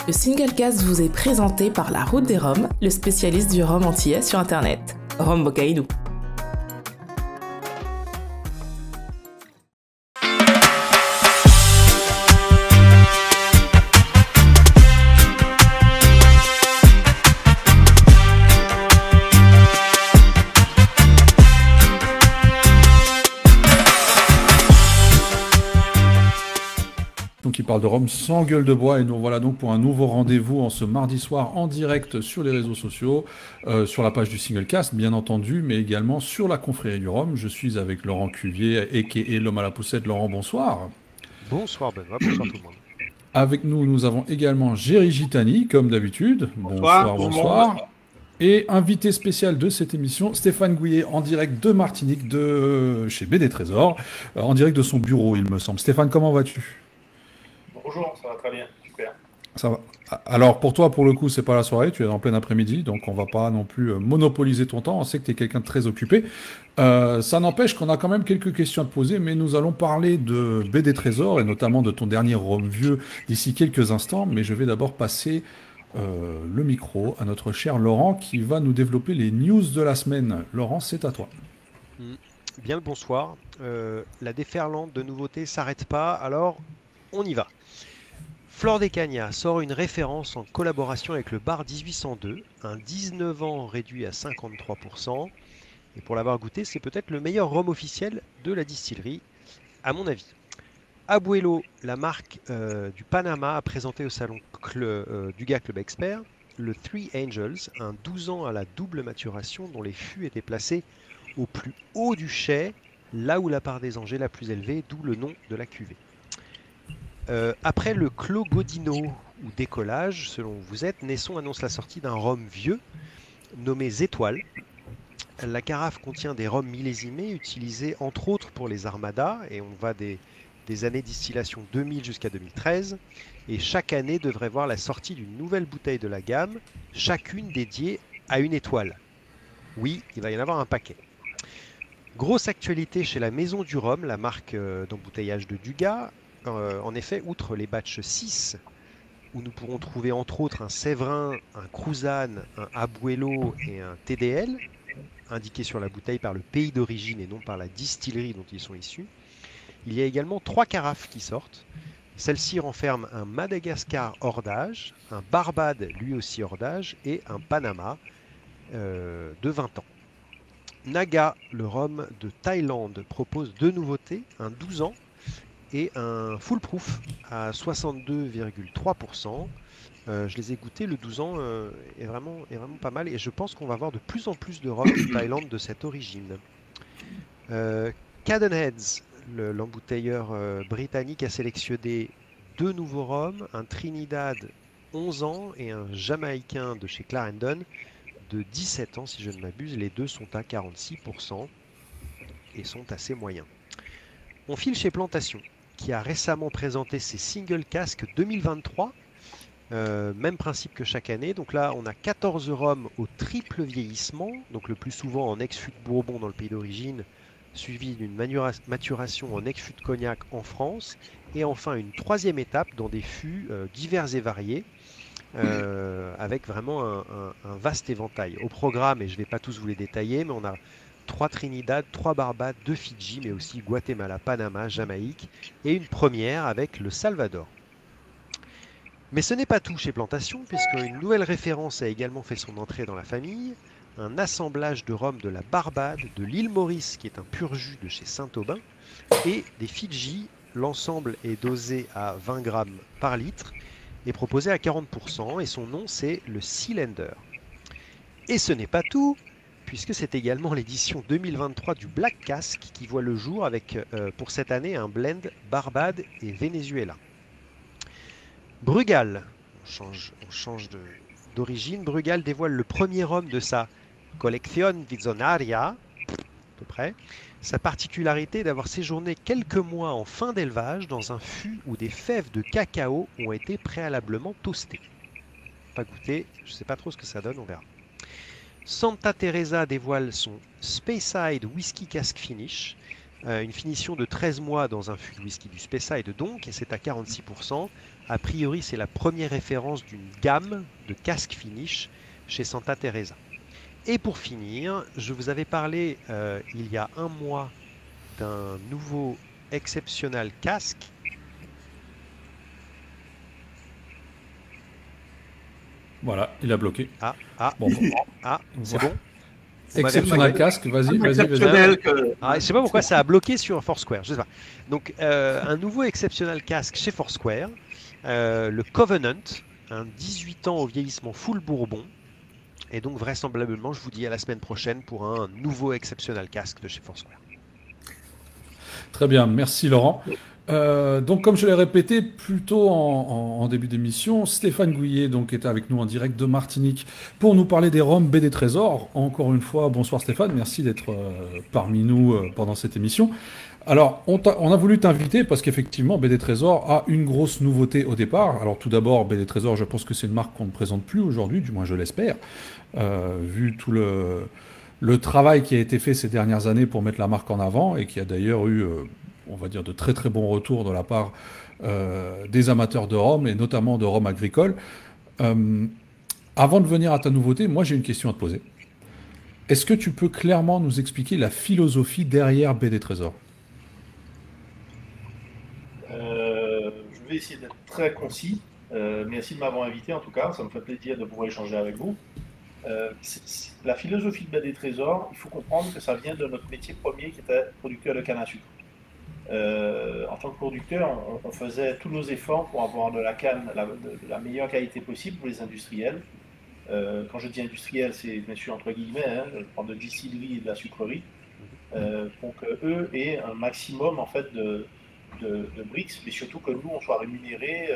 Le Singlecast vous est présenté par La Route des Roms, le spécialiste du rhum antillais sur Internet. Rhum Bocaïdou. Qui parle de Rome sans gueule de bois, et nous voilà donc pour un nouveau rendez-vous en ce mardi soir en direct sur les réseaux sociaux, sur la page du Singlecast bien entendu, mais également sur la confrérie du Rhum. Je suis avec Laurent Cuvier a.k.a. l'homme à la poussette. Laurent, bonsoir. Bonsoir Benoît, bonsoir tout le monde. Avec nous avons également Géry Gitani, comme d'habitude. Bonsoir. Et invité spécial de cette émission, Stéphane Gouillet, en direct de Martinique, de chez BD Trésor, en direct de son bureau, il me semble. Stéphane, comment vas-tu ? Bonjour, ça va très bien, super. Ça va. Alors pour toi, pour le coup, c'est pas la soirée, tu es en plein après-midi, donc on va pas non plus monopoliser ton temps. On sait que tu es quelqu'un de très occupé. Ça n'empêche qu'on a quand même quelques questions à te poser, mais nous allons parler de BD Trésor et notamment de ton dernier Rhum vieux d'ici quelques instants. Mais je vais d'abord passer le micro à notre cher Laurent qui va nous développer les news de la semaine. Laurent, c'est à toi. Bien le bonsoir. La déferlante de nouveautés s'arrête pas, alors on y va. Flor de Caña sort une référence en collaboration avec le bar 1802, un 19 ans réduit à 53%. Et pour l'avoir goûté, c'est peut-être le meilleur rhum officiel de la distillerie, à mon avis. Abuelo, la marque du Panama, a présenté au salon Dugas Club Expert le Three Angels, un 12 ans à la double maturation dont les fûts étaient placés au plus haut du chai, là où la part des Angers est la plus élevée, d'où le nom de la cuvée. Après le Clos Godino ou décollage, selon où vous êtes, Naisson annonce la sortie d'un rhum vieux nommé Étoile. La carafe contient des rhums millésimés utilisés entre autres pour les armadas et on va des années distillation 2000 jusqu'à 2013 et chaque année devrait voir la sortie d'une nouvelle bouteille de la gamme, chacune dédiée à une étoile. Oui, il va y en avoir un paquet. Grosse actualité chez la Maison du Rhum, la marque d'embouteillage de Dugas. En effet, outre les batchs 6, où nous pourrons trouver entre autres un Séverin, un Cruzan, un Abuelo et un TDL, indiqués sur la bouteille par le pays d'origine et non par la distillerie dont ils sont issus, il y a également 3 carafes qui sortent. Celle-ci renferme un Madagascar hors d'âge, un Barbade lui aussi hors d'âge et un Panama de 20 ans. Naga, le rhum de Thaïlande, propose 2 nouveautés, un 12 ans et un full proof à 62,3%. Je les ai goûtés, le 12 ans est vraiment pas mal et je pense qu'on va avoir de plus en plus de rhum de Thaïlande de cette origine. Cadenheads, l'embouteilleur britannique, a sélectionné 2 nouveaux rhums, un Trinidad 11 ans et un Jamaïcain de chez Clarendon de 17 ans si je ne m'abuse. Les deux sont à 46% et sont assez moyens. On file chez Plantation, qui a récemment présenté ses single casques 2023. Même principe que chaque année. Donc là, on a 14 rhums au triple vieillissement, donc le plus souvent en ex-fût de Bourbon dans le pays d'origine, suivi d'une maturation en ex-fût de Cognac en France, et enfin une 3e étape dans des fûts divers et variés, avec vraiment un vaste éventail. Au programme, et je ne vais pas tous vous les détailler, mais on a 3 Trinidad, 3 Barbade, 2 Fidji, mais aussi Guatemala, Panama, Jamaïque, et une première avec le Salvador. Mais ce n'est pas tout chez Plantation, puisqu'une nouvelle référence a également fait son entrée dans la famille, un assemblage de rhum de la Barbade, de l'île Maurice, qui est un pur jus de chez Saint-Aubin, et des Fidji. L'ensemble est dosé à 20 grammes par litre et proposé à 40%, et son nom c'est le Cylinder. Et ce n'est pas tout, puisque c'est également l'édition 2023 du Black Cask qui voit le jour avec, pour cette année, un blend Barbade et Venezuela. Brugal, on change d'origine. Brugal dévoile le premier rhum de sa Collection Visionaria, à peu près. Sa particularité est d'avoir séjourné quelques mois en fin d'élevage dans un fût où des fèves de cacao ont été préalablement toastées. Pas goûté, je ne sais pas trop ce que ça donne, on verra. Santa Teresa dévoile son Speyside Whisky Cask Finish, une finition de 13 mois dans un fût de whisky du Speyside donc, et c'est à 46%. A priori, c'est la première référence d'une gamme de casques finish chez Santa Teresa. Et pour finir, je vous avais parlé il y a un mois d'un nouveau exceptional casque. Voilà, il a bloqué. Bon. C'est bon. Exceptional casque, vas-y. Je sais pas pourquoi ça a bloqué sur Foursquare, je sais pas. Donc, un nouveau exceptional casque chez Foursquare, le Covenant, un 18 ans au vieillissement full bourbon. Et donc, vraisemblablement, je vous dis à la semaine prochaine pour un nouveau exceptional casque de chez Foursquare. Très bien, merci Laurent. Donc, comme je l'ai répété plus tôt en début d'émission, Stéphane Gouillet donc, est avec nous en direct de Martinique pour nous parler des rhums Baie des Trésors. Encore une fois, bonsoir Stéphane, merci d'être parmi nous pendant cette émission. Alors, on a voulu t'inviter parce qu'effectivement, Baie des Trésors a une grosse nouveauté au départ. Alors, tout d'abord, Baie des Trésors, je pense que c'est une marque qu'on ne présente plus aujourd'hui, du moins je l'espère, vu tout le travail qui a été fait ces dernières années pour mettre la marque en avant et qui a d'ailleurs eu... on va dire de très très bons retours de la part des amateurs de rhum et notamment de rhum agricole. Avant de venir à ta nouveauté, moi j'ai une question à te poser. Est-ce que tu peux clairement nous expliquer la philosophie derrière Baie des Trésors ? Je vais essayer d'être très concis. Merci de m'avoir invité en tout cas, ça me fait plaisir de pouvoir échanger avec vous. La philosophie de Baie des Trésors, il faut comprendre que ça vient de notre métier premier qui était producteur de canne à sucre. En tant que producteur, on faisait tous nos efforts pour avoir de la canne de la meilleure qualité possible pour les industriels. Quand je dis industriel, c'est bien sûr entre guillemets, je parle de distillerie et de la sucrerie, pour qu'eux aient un maximum en fait de brix, mais surtout que nous on soit rémunérés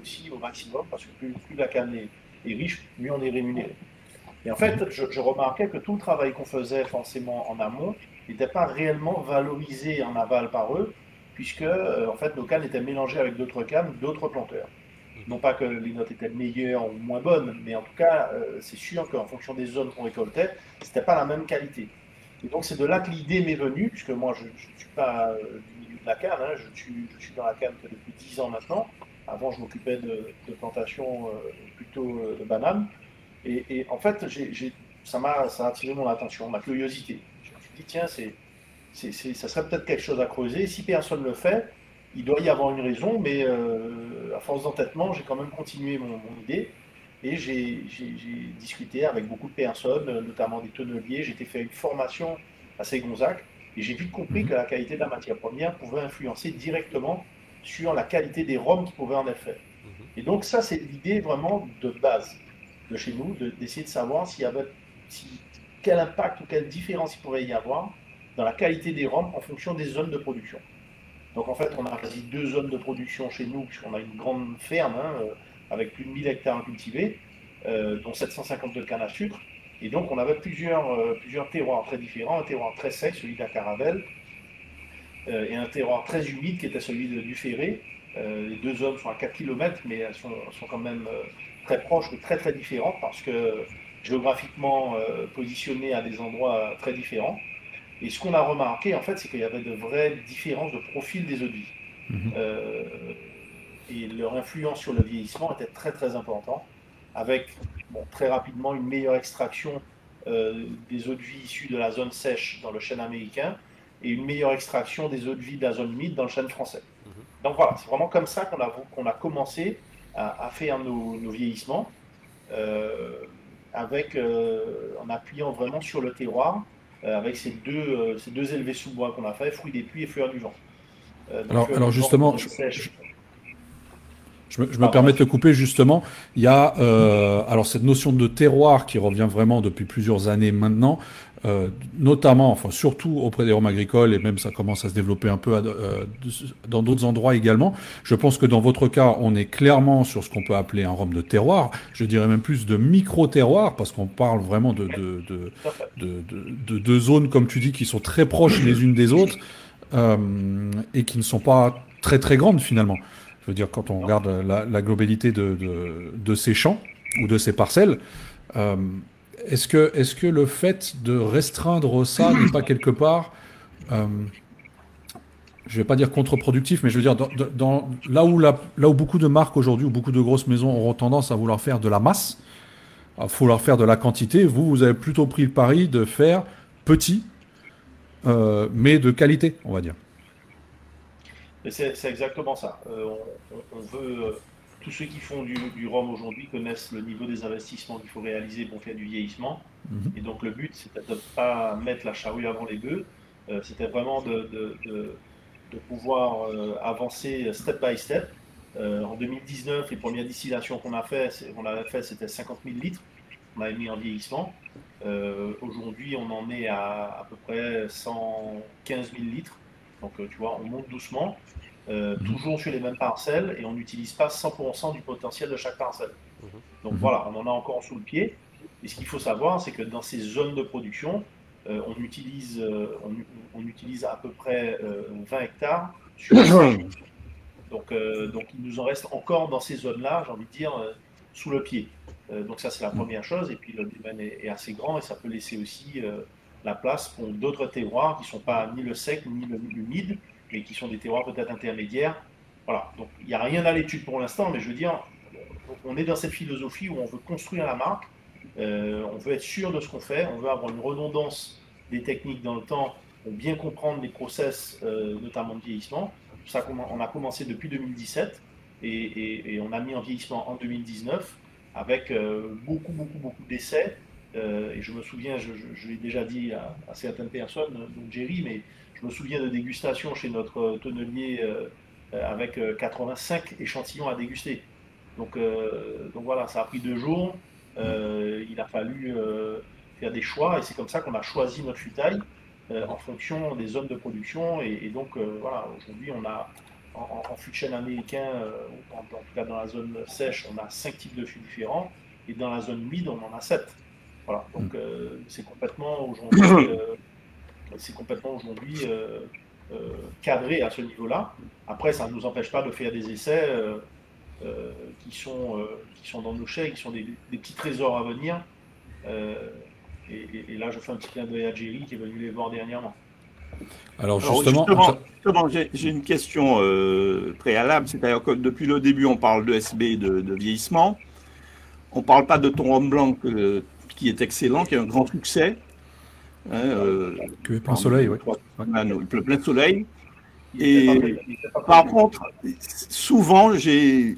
aussi au maximum, parce que plus la canne est riche, mieux on est rémunéré. Et en fait, je remarquais que tout le travail qu'on faisait forcément en amont n'était pas réellement valorisé en aval par eux, puisque en fait, nos cannes étaient mélangées avec d'autres cannes, d'autres planteurs. Non pas que les notes étaient meilleures ou moins bonnes, mais en tout cas, c'est sûr qu'en fonction des zones qu'on récoltait, c'était pas la même qualité. Et donc c'est de là que l'idée m'est venue, puisque moi je ne suis pas du milieu de la canne, je suis dans la canne que depuis 10 ans maintenant. Avant, je m'occupais de plantation plutôt de bananes. Et en fait, ça a attiré mon attention, ma curiosité. Je me suis dit, tiens, ça serait peut-être quelque chose à creuser. Si personne ne le fait, il doit y avoir une raison, mais à force d'entêtement, j'ai quand même continué mon idée. Et j'ai discuté avec beaucoup de personnes, notamment des tonneliers. J'ai été faire une formation à Ségonzac et j'ai vite compris que la qualité de la matière première pouvait influencer directement sur la qualité des rhums qui pouvaient en être faits. Et donc ça, c'est l'idée vraiment de base de chez nous, d'essayer de savoir quel impact ou quelle différence il pourrait y avoir dans la qualité des rhums en fonction des zones de production. Donc en fait, on a quasi 2 zones de production chez nous, puisqu'on a une grande ferme avec plus de 1000 hectares cultivés, dont 752 cannes à sucre. Et donc on avait plusieurs terroirs très différents, un terroir très sec, celui de la Caravelle, et un terroir très humide qui était celui du Ferré. Les 2 zones sont à 4 km, mais elles sont quand même très proches, mais très très différentes, parce que géographiquement positionnées à des endroits très différents. Et ce qu'on a remarqué, en fait, c'est qu'il y avait de vraies différences de profil des eaux de vie. Et leur influence sur le vieillissement était très très importante, avec très rapidement une meilleure extraction des eaux de vie issues de la zone sèche dans le chêne américain, et une meilleure extraction des eaux de vie de la zone humide dans le chêne français. Donc voilà, c'est vraiment comme ça qu'on a commencé à faire nos vieillissements, en appuyant vraiment sur le terroir, avec ces deux élevés sous bois qu'on a fait, fruits des pluies et fleurs du vent. Alors justement, je me permets de te couper justement. Il y a alors cette notion de terroir qui revient vraiment depuis plusieurs années maintenant, notamment, enfin surtout auprès des rhums agricoles, et même ça commence à se développer un peu dans d'autres endroits également. Je pense que dans votre cas, on est clairement sur ce qu'on peut appeler un rhum de terroir. Je dirais même plus de micro-terroir, parce qu'on parle vraiment de zones, comme tu dis, qui sont très proches les unes des autres et qui ne sont pas très très grandes finalement. Je veux dire, quand on regarde la globalité de ces champs ou de ces parcelles, est-ce que le fait de restreindre ça n'est pas quelque part je vais pas dire contre-productif, mais je veux dire, là où beaucoup de marques aujourd'hui, ou beaucoup de grosses maisons auront tendance à vouloir faire de la masse, à vouloir faire de la quantité, vous avez plutôt pris le pari de faire petit, mais de qualité, on va dire. C'est exactement ça. On veut, tous ceux qui font du rhum aujourd'hui connaissent le niveau des investissements qu'il faut réaliser pour faire du vieillissement. Mhm. Et donc le but, c'était de ne pas mettre la charrue avant les bœufs. C'était vraiment de pouvoir avancer step by step. En 2019, les premières distillations qu'on avait fait, c'était 50 000 litres. On avait mis en vieillissement. Aujourd'hui, on en est à peu près 115 000 litres. Donc, tu vois, on monte doucement, toujours sur les mêmes parcelles, et on n'utilise pas 100% du potentiel de chaque parcelle. Donc voilà, on en a encore sous le pied. Et ce qu'il faut savoir, c'est que dans ces zones de production, on utilise à peu près 20 hectares sur 5. Donc il nous en reste encore dans ces zones-là, j'ai envie de dire, sous le pied. Donc ça, c'est la première chose. Et puis le domaine est assez grand et ça peut laisser aussi la place pour d'autres terroirs qui ne sont pas ni le sec ni l'humide, mais qui sont des terroirs peut-être intermédiaires. Voilà, donc il n'y a rien à l'étude pour l'instant, mais je veux dire, on est dans cette philosophie où on veut construire la marque, on veut être sûr de ce qu'on fait, on veut avoir une redondance des techniques dans le temps pour bien comprendre les process, notamment de vieillissement. Ça, on a commencé depuis 2017 et on a mis en vieillissement en 2019 avec beaucoup d'essais. Et je me souviens, je l'ai déjà dit à certaines personnes, donc Jerry, mais je me souviens de dégustations chez notre tonnelier avec 85 échantillons à déguster. Donc voilà, ça a pris 2 jours. Il a fallu faire des choix et c'est comme ça qu'on a choisi notre futaille en fonction des zones de production. Et donc voilà, aujourd'hui, on a en fût de chêne américain, en tout cas dans la zone sèche, on a 5 types de fûts différents et dans la zone humide, on en a 7. Voilà, donc c'est complètement aujourd'hui cadré à ce niveau-là. Après, ça ne nous empêche pas de faire des essais qui sont dans nos chais, qui sont des petits trésors à venir. Et là, je fais un petit clin d'œil à Jerry qui est venu les voir dernièrement. Alors justement, j'ai une question préalable, c'est-à-dire que depuis le début, on parle de SB, de vieillissement. On ne parle pas de ton rhum blanc qui est excellent, qui est un grand succès. Que plein soleil, oui. Le plein soleil. Et par contre, souvent,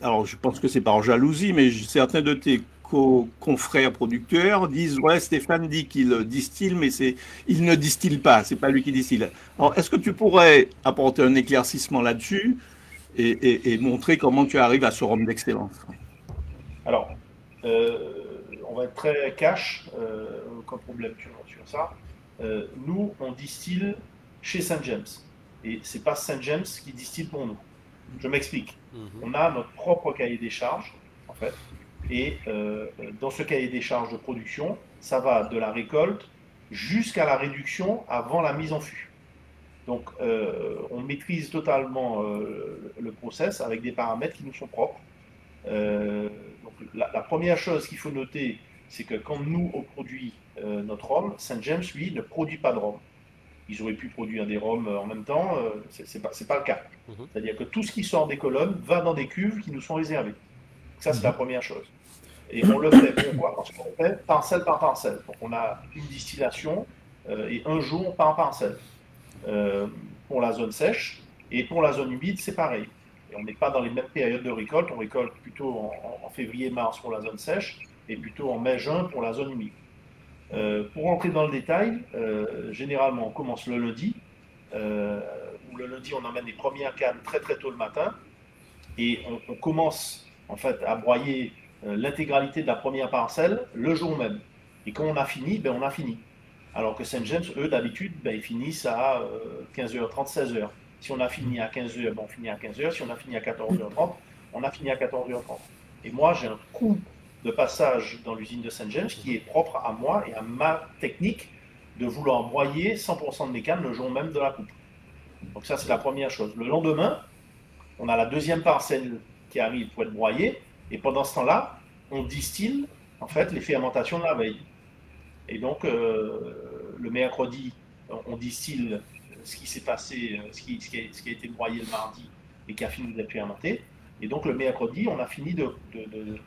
alors je pense que c'est par jalousie, mais certains de tes confrères producteurs disent ouais, Stéphane dit qu'il distille, mais il ne distille pas, c'est pas lui qui distille. Alors, est-ce que tu pourrais apporter un éclaircissement là-dessus et montrer comment tu arrives à ce rhum d'excellence? Alors, on va être très cash, aucun problème sur ça. Nous, on distille chez St. James. Et ce n'est pas St. James qui distille pour nous. Je m'explique. On a notre propre cahier des charges, en fait. Et dans ce cahier des charges de production, ça va de la récolte jusqu'à la réduction avant la mise en fût. Donc, on maîtrise totalement le process avec des paramètres qui nous sont propres. Donc, la première chose qu'il faut noter, c'est que quand nous, on produit notre rhum, St. James, lui, ne produit pas de rhum. Ils auraient pu produire des rhums en même temps, c'est pas le cas. C'est-à-dire que tout ce qui sort des colonnes va dans des cuves qui nous sont réservées. Ça, c'est la première chose. Et on le fait pourquoi? Parce qu'on fait parcelle par parcelle. Donc, on a une distillation et un jour par parcelle. Pour la zone sèche et pour la zone humide, c'est pareil. Et on n'est pas dans les mêmes périodes de récolte. On récolte plutôt en février-mars pour la zone sèche et plutôt en mai-juin pour la zone humide. Pour rentrer dans le détail, généralement, on commence le lundi, où le lundi, on emmène les premières cannes très très tôt le matin, et on commence en fait à broyer l'intégralité de la première parcelle le jour même. Et quand on a fini, ben, on a fini. Alors que St. James, eux, d'habitude, ben, ils finissent à 15h30, 16h. Si on a fini à 15h, ben, on finit à 15h. Si on a fini à 14h30, on a fini à 14h30. Et moi, j'ai un coût de passage dans l'usine de St. James qui est propre à moi et à ma technique de vouloir broyer 100% de mes cannes le jour même de la coupe. Donc ça, c'est la première chose. Le lendemain, on a la deuxième parcelle qui arrive pour être broyée, et pendant ce temps-là, on distille en fait les fermentations de la veille. Et donc, le mercredi, on distille ce qui s'est passé, ce qui a été broyé le mardi et qui a fini d'être fermenté. Et donc le mercredi, on a fini de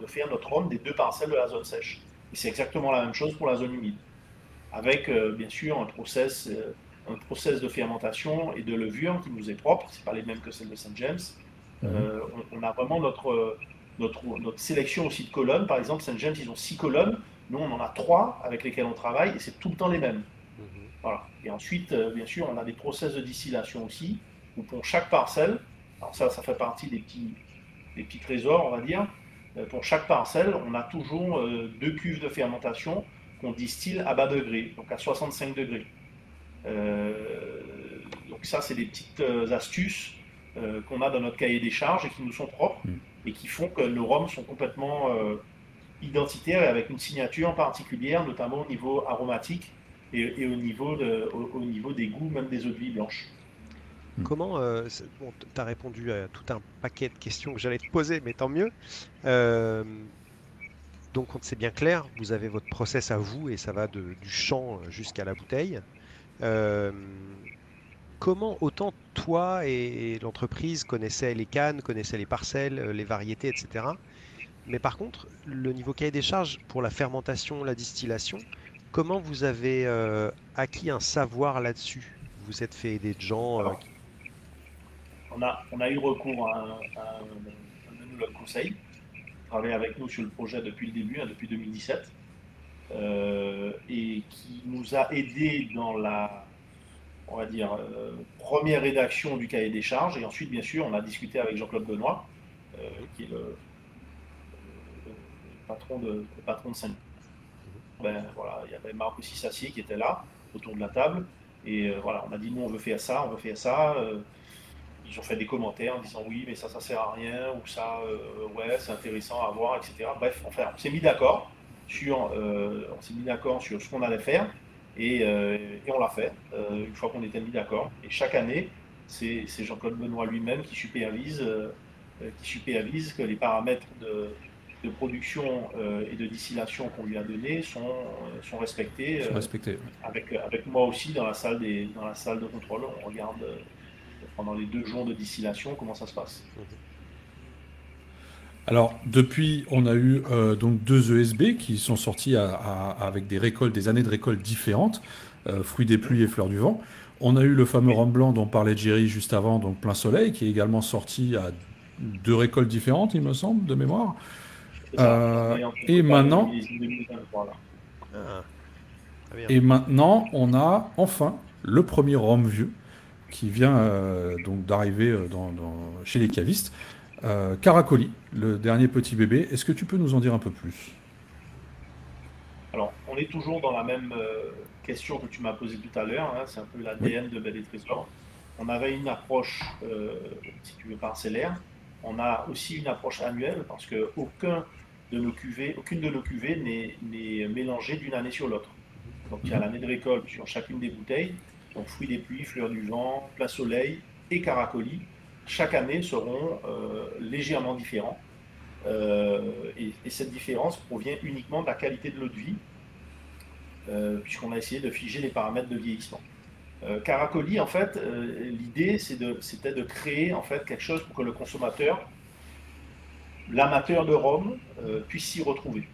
faire notre rhum des 2 parcelles de la zone sèche. Et c'est exactement la même chose pour la zone humide, avec bien sûr un process de fermentation et de levure qui nous est propre. C'est pas les mêmes que celle de St. James. On a vraiment notre sélection aussi de colonnes. Par exemple, St. James, ils ont 6 colonnes. Nous, on en a 3 avec lesquelles on travaille et c'est tout le temps les mêmes. Voilà. Et ensuite, bien sûr, on a des process de distillation aussi, où pour chaque parcelle, alors ça fait partie des petits trésors, on va dire. Pour chaque parcelle, on a toujours 2 cuves de fermentation qu'on distille à bas degré, donc à 65 degrés. Donc ça, c'est des petites astuces qu'on a dans notre cahier des charges et qui nous sont propres et qui font que nos rhums sont complètement identitaires et avec une signature particulière, notamment au niveau aromatique et au niveau des goûts, même des eaux de vie blanches. Comment, bon, tu as répondu à tout un paquet de questions que j'allais te poser, mais tant mieux. Donc c'est bien clair, vous avez votre process à vous et ça va du champ jusqu'à la bouteille. Comment autant toi et l'entreprise connaissaient les cannes, connaissaient les parcelles, les variétés, etc. Mais par contre, le niveau cahier des charges pour la fermentation, la distillation, comment vous avez acquis un savoir là-dessus? Vous êtes fait aider de gens on a eu recours à un œnologue conseil qui travaille avec nous sur le projet depuis le début, depuis 2017, et qui nous a aidés dans la, on va dire, première rédaction du cahier des charges. Et ensuite, bien sûr, on a discuté avec Jean-Claude Benoît, qui est le patron de Saint. Ben, voilà, il y avait Marc aussi Sassier qui était là, autour de la table. Et voilà, on a dit, nous, on veut faire ça, on veut faire ça. Ils ont fait des commentaires en disant oui, mais ça sert à rien, ou ça, ouais, c'est intéressant à voir, etc. Bref, enfin, on s'est mis d'accord sur ce qu'on allait faire et on l'a fait une fois qu'on était mis d'accord. Et chaque année, c'est Jean-Claude Benoît lui-même qui supervise que les paramètres de production et de distillation qu'on lui a donnés sont respectés. Avec moi aussi dans la salle de contrôle, on regarde pendant les 2 jours de distillation comment ça se passe. Alors, depuis, on a eu donc 2 ESB qui sont sortis avec des années de récolte différentes, fruits des pluies et fleurs du vent. On a eu le fameux rhum blanc dont parlait Jerry juste avant, donc Plein Soleil, qui est également sorti à 2 récoltes différentes, il me semble, de mémoire. Et maintenant, on a enfin le premier rhum vieux qui vient donc d'arriver chez les cavistes. Caracoli, le dernier petit bébé. Est-ce que tu peux nous en dire un peu plus? Alors, on est toujours dans la même question que tu m'as posée tout à l'heure. Hein, c'est un peu l'ADN de Belle et Trésor. On avait une approche, si tu veux, parcellaire. On a aussi une approche annuelle parce qu'aucune de nos cuvées n'est mélangée d'une année sur l'autre. Donc, il y a l'année de récolte sur chacune des bouteilles. Donc, fruits des pluies, fleurs du vent, Plein Soleil et Caracoli, chaque année seront légèrement différents. Et cette différence provient uniquement de la qualité de l'eau de vie, puisqu'on a essayé de figer les paramètres de vieillissement. Caracoli, en fait, l'idée, c'était de créer en fait quelque chose pour que le consommateur, l'amateur de rhum, puisse s'y retrouver.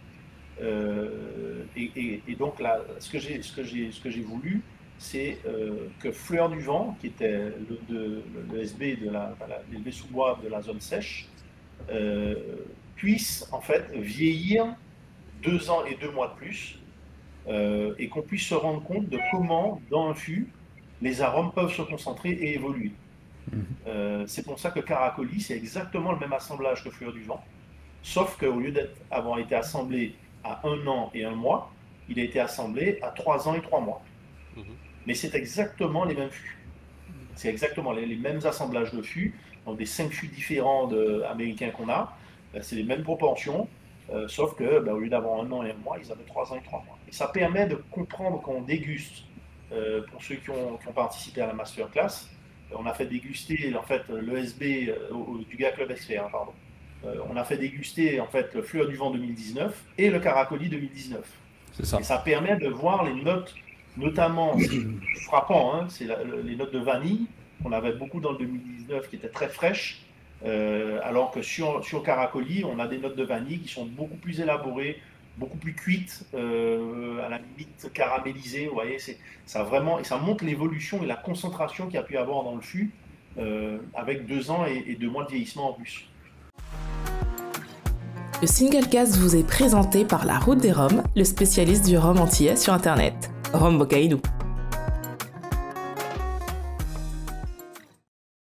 Et donc, là, ce que j'ai voulu, c'est que Fleur du Vent, qui était le SB l'SB sous-bois de la zone sèche, puisse en fait vieillir 2 ans et 2 mois de plus, et qu'on puisse se rendre compte de comment, dans un fût, les arômes peuvent se concentrer et évoluer. C'est pour ça que Caracoli, c'est exactement le même assemblage que Fleur du Vent, sauf qu'au lieu d'avoir été assemblé à 1 an et 1 mois, il a été assemblé à 3 ans et 3 mois. Mais c'est exactement les mêmes fûts. C'est exactement les mêmes assemblages de fûts, donc des 5 fûts différents américains qu'on a, c'est les mêmes proportions, sauf que au lieu d'avoir 1 an et 1 mois, ils avaient 3 ans et 3 mois. Et ça permet de comprendre quand on déguste, pour ceux qui ont participé à la masterclass, on a fait déguster en fait l'ESB du GA Club Expert, pardon. On a fait déguster en fait le Fleur du Vent 2019 et le Caracoli 2019. C'est ça. Et ça permet de voir les notes Notamment, c'est frappant, hein, c'est les notes de vanille qu'on avait beaucoup dans le 2019 qui étaient très fraîches, alors que sur Caracoli, on a des notes de vanille qui sont beaucoup plus élaborées, beaucoup plus cuites, à la limite caramélisées. Vous voyez, ça vraiment, et ça montre l'évolution et la concentration qu'il y a pu y avoir dans le fût, avec 2 ans et 2 mois de vieillissement en plus. Le Singlecast vous est présenté par La Route des Roms, le spécialiste du rhum antillais sur Internet. Rhum Bocaïdou.